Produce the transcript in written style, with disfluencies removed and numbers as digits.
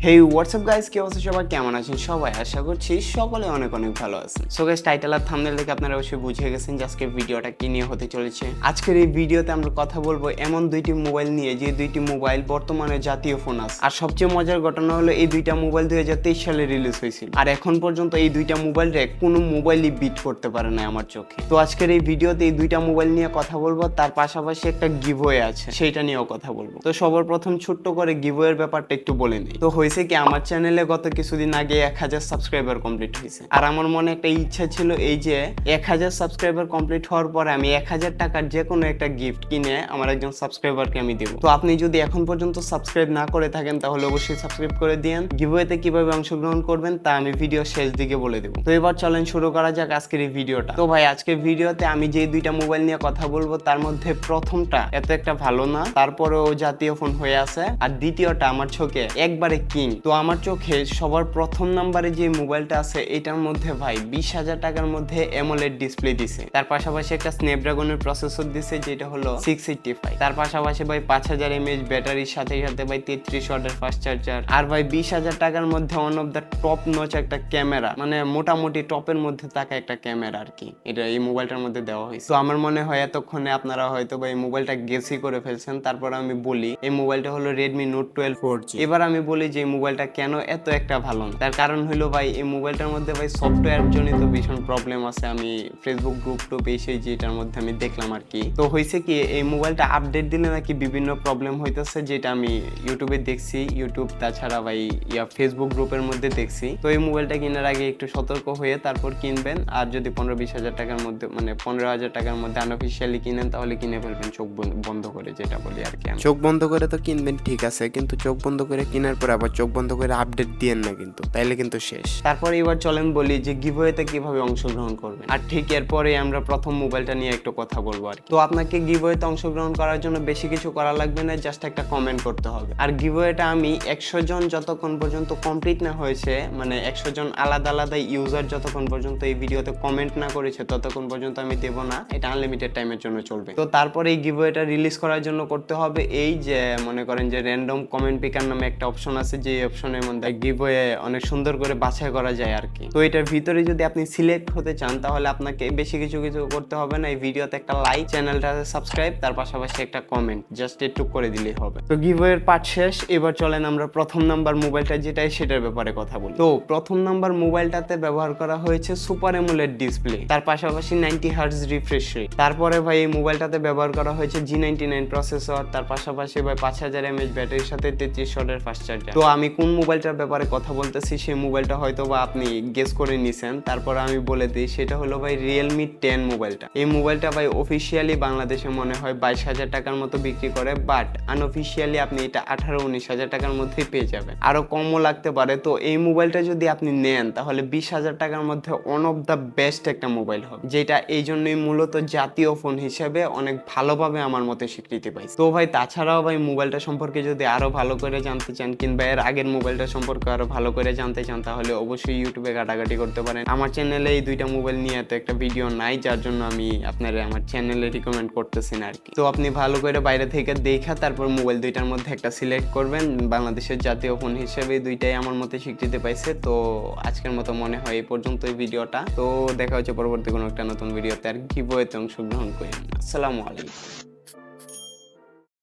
হেই WhatsApp guys, কি অবস্থা সবাই? কেমন আছেন সবাই? আশা করছি সকলে অনেক অনেক ভালো আছেন। সো গাইস, টাইটেল আর থাম্বনেল দেখে আপনারা অবশ্যই বুঝে গেছেন যে আজকের ভিডিওটা কি নিয়ে হতে চলেছে। আজকের এই ভিডিওতে আমরা কথা বলবো এমন দুইটি মোবাইল নিয়ে, যে দুইটি মোবাইল বর্তমানে জাতীয় ফোন আছে। আর সবচেয়ে মজার ঘটনা হলো এই দুইটা মোবাইল 2023 সালে রিলিজ হয়েছিল, আর এখন পর্যন্ত এই দুইটা মোবাইলরে কোনো মোবাইলই বিট করতে পারে না আমার চোখে। তো আজকের এই ভিডিওতে এই দুইটা মোবাইল নিয়ে কথা বলবো, তার পাশাপাশি একটা গিভওয়ে আছে, সেইটা নিয়েও কথা বলবো। তো সবার প্রথম ছোট্ট করে গিভওয়ের ব্যাপারটা একটু বলে নিই। তো হয়েছে কি, আমার চ্যানেলে গত কিছুদিন আগে 1000 সাবস্ক্রাইবার কমপ্লিট হয়েছে। আর আমার মনে একটা ইচ্ছা ছিল, এই যে 1000 সাবস্ক্রাইবার কমপ্লিট হওয়ার পরে আমি 1000 টাকার যে কোনো একটা গিফট কিনে আমার একজন সাবস্ক্রাইবারকে আমি দেবো। তো আপনি যদি এখন পর্যন্ত সাবস্ক্রাইব না করে থাকেন তাহলে অবশ্যই সাবস্ক্রাইব করে দিন। গিভওয়েতে কিভাবে অংশগ্রহণ করবেন তা আমি ভিডিও শেষ দিকে বলে দেবো। তো এবার চলেন শুরু করা যাক আজকের এই ভিডিওটা। তো ভাই, আজকের ভিডিওতে আমি যে দুইটা মোবাইল নিয়ে কথা বলবো তার মধ্যে প্রথমটা এত একটা ভালো না, তারপরেও জাতীয় ফোন হয়ে আছে। আর দ্বিতীয়টা আমার চোখে একবারে কিং। তো আমার চোখে সবার প্রথম নাম্বারে যে মোবাইলটা আছে এটার মধ্যে ভাই 20,000 টাকার মধ্যে অ্যামোলেড ডিসপ্লে দিছে। তার পাশাপাশি একটা স্ন্যাপড্রাগনের প্রসেসর দিছে যেটা হলো 685। তার পাশাপাশি ভাই 5000 mAh ব্যাটারির সাথে সাথে ভাই 33 ওয়াটের ফাস্ট চার্জার। আর ভাই 20,000 টাকার মধ্যে one of the top notch একটা ক্যামেরা, মানে মোটামুটি টপের মধ্যে থাকা একটা ক্যামেরা আর কি, এটা এই মোবাইলটার মধ্যে দেওয়া হয়েছে। তো আমার মনে হয় এতক্ষণে আপনারা হয়তো ভাই মোবাইলটা গেসই করে ফেলছেন। তারপর আমি বলি এই মোবাইলটা হলো Redmi Note 12 4G। এবার আমি বলি যে এই মোবাইলটা কেন এত একটা ভালো না। তার কারণ হলো ভাই এই মোবাইলটার মধ্যে ভাই সফটওয়্যার জনিত ভীষণ প্রবলেম আছে। আমি ফেসবুক গ্রুপ টুপ এই যেটার মধ্যে আমি দেখলাম আর কি। তো হয়েছে কি, এই মোবাইলটা আপডেট দিলে নাকি বিভিন্ন প্রবলেম হইতেছে, যেটা আমি ইউটিউবে দেখছি, ইউটিউব তাছাড়া ভাই ফেসবুক গ্রুপের মধ্যে দেখছি। তো এই মোবাইলটা কেনার আগে একটু সতর্ক হয়ে তারপর কিনবেন। আর যদি 15-20 হাজার টাকার মধ্যে, মানে 15,000 টাকার মধ্যে আনঅফিসিয়ালি কিনেন তাহলে কিনে ফেলবেন চোখ বন্ধ করে, যেটা বলি আর কি। চোখ বন্ধ করে তো কিনবেন, ঠিক আছে, কিন্তু চোখ বন্ধ করে কেনার পর আবার চোখ বন্ধ করে আপডেট দিয়েন না কিন্তু, তাইলে কিন্তু শেষ। তারপরে এবার চলেন বলি যে গিভওয়েতে কিভাবে অংশগ্রহণ করবেন। আর ঠিক এরপরে আমরা প্রথম মোবাইলটা নিয়ে একটু কথা বলবো আর কি। তো আপনাকে গিভওয়েতে অংশগ্রহণ করার জন্য বেশি কিছু করা লাগবে না, জাস্ট একটা কমেন্ট করতে হবে। আর গিভওয়েটা আমি 100 জন যতক্ষণ পর্যন্ত কমপ্লিট না হয়েছে, মানে 100 জন আলাদা আলাদা ইউজার যতক্ষণ পর্যন্ত এই ভিডিওতে কমেন্ট না করেছে ততক্ষণ পর্যন্ত আমি দেবো না। এটা আনলিমিটেড টাইমের জন্য চলবে। তো তারপরে এই গিভওয়েটা রিলিজ করার জন্য করতে হবে এই যে, মনে করেন যে র্যান্ডম কমেন্ট পিকার নামে একটা অপশন আছে, যে অপশনের মধ্যে গিভওয়ে অনেক সুন্দর করে বাছাই করা যায় আর কি। তো এটার ভিতরে যদি আপনি সিলেক্ট হতে চান তাহলে আপনাকে বেশি কিছু করতে হবে না। এই ভিডিওতে একটা লাইক, চ্যানেলটাতে সাবস্ক্রাইব, তার পাশাপাশি একটা কমেন্ট জাস্ট একটু করে দিলেই হবে। তো গিভওয়ের পার্ট শেষ। এবার চলেন আমরা প্রথম নাম্বার মোবাইলটা যেটাই সেটার ব্যাপারে কথা বলি। তো প্রথম নাম্বার মোবাইলটাতে ব্যবহার করা হয়েছে সুপার অ্যামোলেড ডিসপ্লে, তার পাশাপাশি 90 হার্টজ রিফ্রেশ রেট। তারপরে ভাই এই মোবাইলটাতে ব্যবহার করা হয়েছে G99 প্রসেসর, তার পাশাপাশি ভাই 5000 mAh ব্যাটারির সাথে 33 ওয়াটের ফাস্ট চার্জার। তো আমি কোন মোবাইলটার ব্যাপারে কথা বলতেছি সেই মোবাইলটা হয়তো বা আপনি গেস করে নিছেন। তারপর আমি বলে দিই, সেটা হলো ভাই Realme 10 মোবাইলটা। এই মোবাইলটা ভাই অফিসিয়ালি বাংলাদেশে মনে হয় 22,000 টাকার মতো বিক্রি করে, বাট আনঅফিসিয়ালি আপনি এটা 18-19 হাজার টাকার মধ্যেই পেয়ে যাবেন, আরো কমও লাগতে পারে। তো এই মোবাইলটা যদি আপনি নেন তাহলে 20,000 টাকার মধ্যে ওয়ান অফ দ্য বেস্ট একটা মোবাইল হবে, যেটা এই জন্যই মূলত জাতীয় ফোন হিসেবে অনেক ভালোভাবে আমার মতে স্বীকৃতি পাইছে। তো ভাই তাছাড়াও ভাই মোবাইলটা সম্পর্কে যদি আরো ভালো করে জানতে চান, কিংবা এর আগের মোবাইলটা সম্পর্কে আরো ভালো করে জানতে চান, তাহলে অবশ্যই ইউটিউবে ঘাটাঘাটি করতে পারেন। আমার চ্যানেলে এই দুইটা মোবাইল নিয়ে তো একটা ভিডিও নাই, যার জন্য আমি আপনারা আমার চ্যানেলে রিকমেন্ড করতেছি না আর কি। তো আপনি ভালো করে বাইরে থেকে দেখা তারপর মোবাইল দুইটার মধ্যে একটা সিলেক্ট করবেন। বাংলাদেশের জাতীয় ফোন হিসেবে দুইটাই আমার মতে স্বীকৃতি পাইছে। তো আজকের মতো মনে হয় এই পর্যন্ত এই ভিডিওটা। তো দেখা হচ্ছে পরবর্তী কোনো একটা নতুন ভিডিওতে, আর গিভওয়েতে অংশগ্রহণ করেন। আসসালামু আলাইকুম।